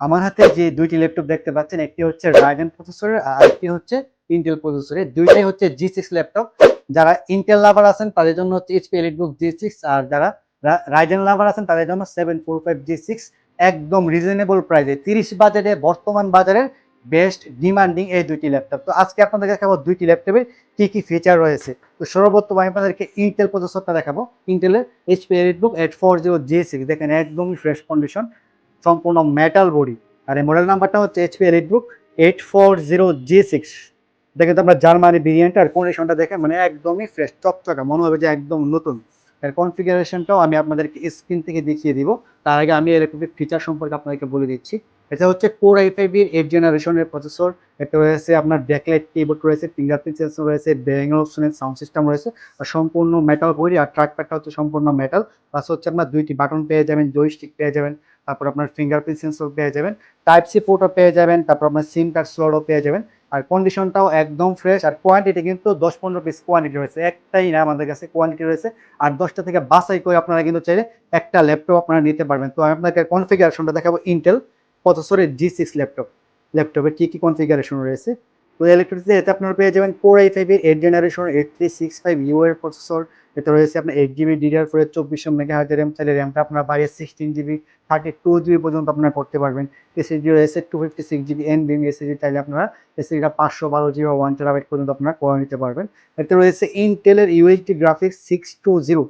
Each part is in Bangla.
আমার হাতে যে দুইটি ল্যাপটপ দেখতে পাচ্ছেন, একটি হচ্ছে রাইজেন প্রসেসরের আর আরেকটি হচ্ছে ইন্টেল প্রসেসরের। দুইটাই হচ্ছে জি6 ল্যাপটপ। যারা ইন্টেল লাভার আছেন তাদের জন্য হচ্ছে এইচপি এলিটবুক জি6, আর যারা রাইজেন লাভার আছেন তাদের জন্য 745 জি6। একদম রিজনেবল প্রাইসে 30 বাজারে, বর্তমান বাজারের বেস্ট ডিমান্ডিং এই দুইটি ল্যাপটপ। তো আজকে আপনাদের দেখাবো দুইটি ল্যাপটপের কি কি ফিচার রয়েছে। তো সর্বপ্রথম আমি আপনাদেরকে ইন্টেল প্রসেসরটা দেখাবো। ইন্টেলের এইচপি এলিটবুক 840 জি6, দেখেন একদমই ফ্রেশ কন্ডিশন, সম্পূর্ণ মেটাল বডি। আর এই মডেল নাম্বারটা হচ্ছে এইচপি এলিটবুক 840G6। দেখে তো আমরা জার্মানি ভেরিয়েন্ট, আর কন্ডিশনটা দেখে মানে একদমই ফ্রেশ, চকচকা, মনে হবে যে একদম নতুন। এর কনফিগারেশনটাও আমি আপনাদেরকে স্ক্রিন থেকে দেখিয়ে দিব। তার আগে আমি ইলেকট্রিক ফিচার সম্পর্কে আপনাদেরকে বলে দিচ্ছি। এটা হচ্ছে কোর i5 এর 8 জেনারেশনের প্রসেসর। এটা রয়েছে আপনার ব্যাকলাইট কিবোর্ড রয়েছে, ফিঙ্গারপ্রিন্ট সেন্সর রয়েছে, বেরিং অপশনের সাউন্ড সিস্টেম রয়েছে, আর সম্পূর্ণ মেটাল বডি। আর ট্র্যাকপ্যাডটা হচ্ছে সম্পূর্ণ মেটাল। প্লাস হচ্ছে আপনার দুইটি বাটন পেয়ে যাবেন, জয়স্টিক পেয়ে যাবেন, তারপর আপনার ফিঙ্গারপ্রিন্ট সেন্সর পেয়ে যাবেন, টাইপ সি পোর্টও পেয়ে যাবেন, তারপর আপনার সিম কার্ড স্লটও পেয়ে যাবেন। আর কন্ডিশনটাও একদম ফ্রেশ। আর কোয়ান্টিটি কিন্তু 10-15 পিস কোয়ান্টিটি রয়েছে, একটাই না আমাদের কাছে কোয়ান্টিটি রয়েছে। আর 10টা থেকে বাছাই করে আপনারা কিন্তু চাইলে একটা ল্যাপটপ আপনারা নিতে পারবেন। তো আমি আপনাকে কনফিগারেশনটা দেখাবো ইন্টেল প্রসেসরের জি6 ল্যাপটপের কি কি কনফিগারেশন রয়েছে। তো ইলেকট্রিসিটি এতে আপনারা পেয়ে যাবেন কোর i5 এর 8 জেনারেশন 8365U এর প্রসেসর। এতে রয়েছে আপনার 8 GB DDR4 2400 মেগাহার্জ র্যাম, চাইলে র্যামটা আপনারা বাড়িয়ে 16 GB 32 GB পর্যন্ত আপনারা করতে পারবেন। এসএসডি রয়েছে 256 GB NVMe এসএসডি, চাইলে আপনারা এসএসডিটা 512 GB বা 1 TB পর্যন্ত আপনারা করে নিতে পারবেন। এতে রয়েছে ইন্টেলের ইউএইচডি গ্রাফিক্স 620।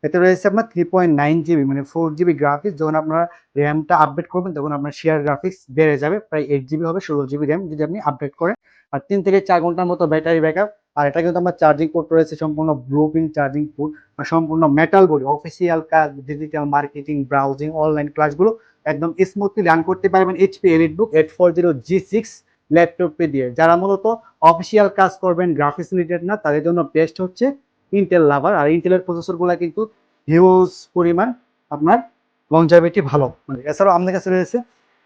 এতে রয়েছে আপনার 3.9 GB, মানে 4 GB গ্রাফিক্স। যখন আপনারা র্যামটা আপডেট করবেন তখন আপনার শেয়ার গ্রাফিক্স বেড়ে যাবে, প্রায় 8 GB হবে, 16 GB র্যাম যদি আপনি আপডেট করেন। আর 3 থেকে 4 ঘন্টার মতো ব্যাটারি ব্যাকআপ। আর এটা কিন্তু আমার চার্জিং পোর্ট রয়েছে, সম্পূর্ণ ব্লুপ্রিন্ট চার্জিং পোর্ট, সম্পূর্ণ মেটাল বডি। অফিসিয়াল কাজ, ডিজিটাল মার্কেটিং, ব্রাউজিং, অনলাইন ক্লাসগুলো একদম স্মুথলি রান করতে পারবেন এইচপি এলিটবুক 840G6 ল্যাপটপে দিয়ে। যারা মূলত অফিসিয়াল কাজ করবেন, গ্রাফিক্স রিলেটেড না, তাদের জন্য বেস্ট হচ্ছে ইন্টেল লাভার। আর ইন্টেলের প্রসেসরগুলো কিন্তু হিউজ পরিমাণ আপনার লংজাভিটি ভালো। মানে এছাড়াও আমাদের কাছে রয়েছে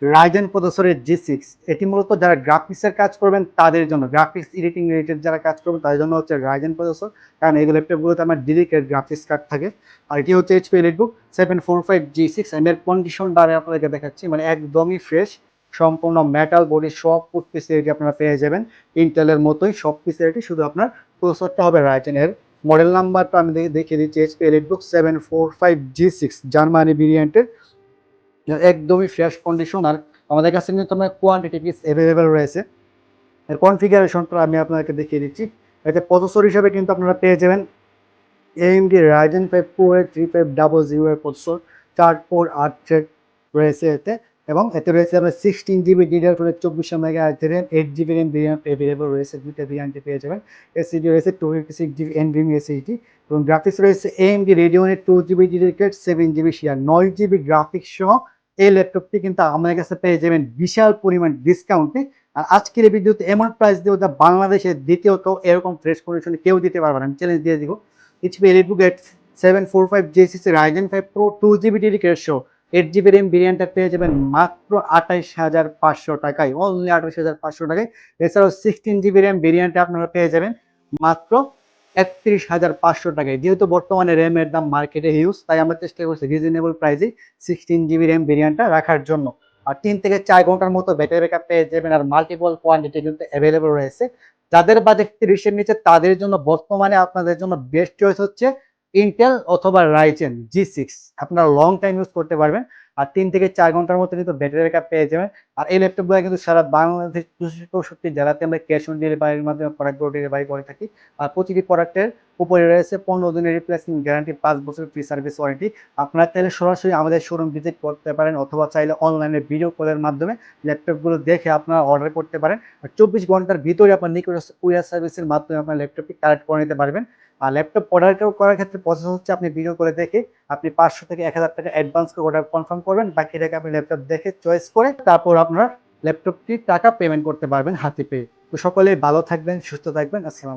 রাইজেন প্রসেসরের জি6। এটি মূলত যারা গ্রাফিক্সের কাজ করবেন তাদের জন্য, গ্রাফিক্স এডিটিং রিলেটেড যারা কাজ করবেন তাদের জন্য হচ্ছে রাইজেন প্রসেসর, কারণ এই ল্যাপটপগুলোতে আমার ডেডিকেটেড গ্রাফিক্স কার্ড থাকে। আর এটি হচ্ছে এইচপি এলিটবুক 745G6। এর কন্ডিশনটা আমি আপনাদেরকে দেখাচ্ছি, মানে একদমই ফ্রেশ, সম্পূর্ণ মেটাল বডি, সব ফেসিলিটি আপনারা পেয়ে যাবেন ইন্টেলের মতোই সব ফেসিলিটি, শুধু আপনার প্রসেসরটা হবে রাইজেনের। মডেল নাম্বারটা আমি দেখিয়ে দিচ্ছি, এইচপি এলিটবুক 745G6 জার্মানি ভেরিয়েন্টের, একদমই ফ্রেশ কন্ডিশন। আর আমাদের কাছে কিন্তু আপনার কোয়ান্টিটি পিস অ্যাভেলেবেল রয়েছে। এর কনফিগারেশনটা আমি আপনাকে দেখিয়ে দিচ্ছি। এতে প্রসেসর হিসাবে কিন্তু আপনারা পেয়ে যাবেন AMD Ryzen 5 Pro 3500 এর প্রসেসর, 4 কোর 8 থ্রেড রয়েছে এতে। এবং এতে রয়েছে আপনার 16 GB DDR4 2400 megahertz RAM, 8 GB RAM variant available রয়েছে, দুইটা ভেরিয়েন্টে পেয়ে যাবেন। এসএসডি রয়েছে 256 GB NVMe এসএসডি, এবং গ্রাফিক্স রয়েছে AMD Radeon এর 2 GB dedicated, 7 GB share, 9 GB graphics সহ এই ল্যাপটপটি কিন্তু আমাদের কাছে পেয়ে যাবেন বিশাল পরিমাণ ডিসকাউন্টে। আর আজকের এই ভিডিওতে এমন প্রাইস দিয়ে ওটা বাংলাদেশের দ্বিতীয়ত এরকম ফ্রেশ কন্ডিশনে কেউ দিতে পারবে না, আমি চ্যালেঞ্জ দিয়ে দিব। HP EliteBook 745G6 Ryzen 5 Pro 2 GB dedicated সহ 8 GB র্যাম ভেরিয়েন্টটা পেয়ে যাবেন মাত্র 28,500 টাকায়, অনলি 28,500 টাকায়। এছাড়াও 16 GB র্যাম ভেরিয়েন্টটা আপনারা পেয়ে যাবেন মাত্র 31,500 টাকায়। যেহেতু বর্তমানে র্যামের দাম মার্কেটে হিউজ, তাই আমরা চেষ্টা করছি রিজনেবল প্রাইসে 16 GB র্যাম ভেরিয়েন্টটা রাখার জন্য। আর 3 থেকে 4 ঘন্টার মতো ব্যাটারি ব্যাকআপ পেয়ে যাবেন। আর মাল্টিপল কোয়ান্টিটি কিন্তু অ্যাভেলেবল রয়েছে। যাদের বাজেট 30-এর নিচে তাদের জন্য বর্তমানে আপনাদের জন্য বেস্ট চয়েস হচ্ছে ইন্টেল অথবা রাইজেন জি6। আপনারা লং টাইম ইউজ করতে পারবেন। আর 3 থেকে 4 ঘন্টার মধ্যে কিন্তু ব্যাটারি ব্যাকআপ পেয়ে যাবেন। আর এই ল্যাপটপগুলো কিন্তু সারা বাংলাদেশ 264 জেলাতে আমরা ক্যাশ অন ডেলিভারির মাধ্যমে প্রোডাক্টগুলো ডেলিভারি করে থাকি। আর প্রতিটি প্রোডাক্টের উপরে রয়েছে 15 দিনের রিপ্লেসমেন্ট গ্যারান্টি, 5 বছর ফ্রি সার্ভিস ওয়ারেন্টি। আপনারা চাইলে সরাসরি আমাদের শোরুম ভিজিট করতে পারেন, অথবা চাইলে অনলাইনে ভিডিও কলের মাধ্যমে ল্যাপটপগুলো দেখে আপনারা অর্ডার করতে পারেন। আর 24 ঘন্টার ভিতরে আপনার নিকট কুরিয়ার সার্ভিসের মাধ্যমে আপনার ল্যাপটপটি কালেক্ট করে নিতে পারবেন। আর ল্যাপটপ অর্ডার করার ক্ষেত্রে প্রসেস হচ্ছে, আপনি ভিডিও করে দেখে আপনি 500 থেকে 1000 টাকা অ্যাডভান্স করে অর্ডার কনফার্ম করবেন। বাকি টাকা আপনি ল্যাপটপ দেখে চয়েস করে তারপর আপনার ল্যাপটপটি টাকা পেমেন্ট করতে পারবেন হাতে পেয়ে। তো সকলেই ভালো থাকবেন, সুস্থ থাকবেন। আসসালামু আলাইকুম।